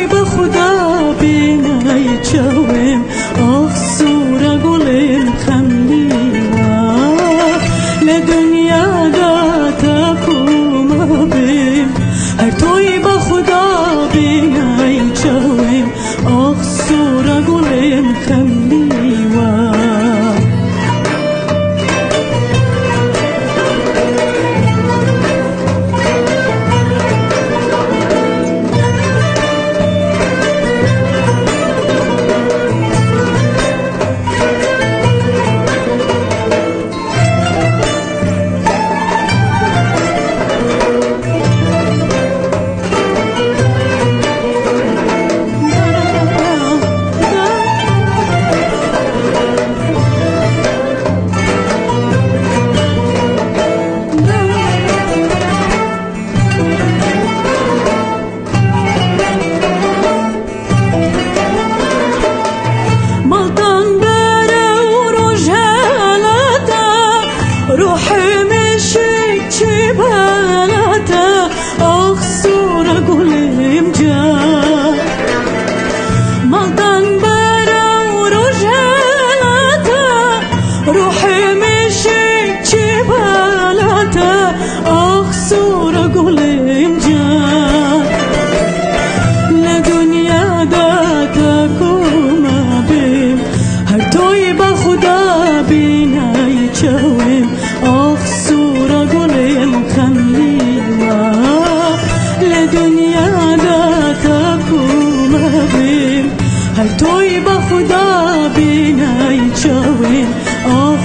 توی به خدا بینای چویم آخ سورا گلیم خمیوا لدنیا دا تکوما بیم هر توی به خدا بینای چویم آخ سورا گلیم خمیوا روحي مشيك جبالته آخ سورة قليم جا ملطن برا ورجالته روحي مشيك جبالته آخ سورة قليم جا لدنيا داتكم بيم هر توي بخدا بينا يجويم آخ سورا گلیم خمیوا لدنیا دا تکوم بیم هر توی به خدا بینای چویم آخ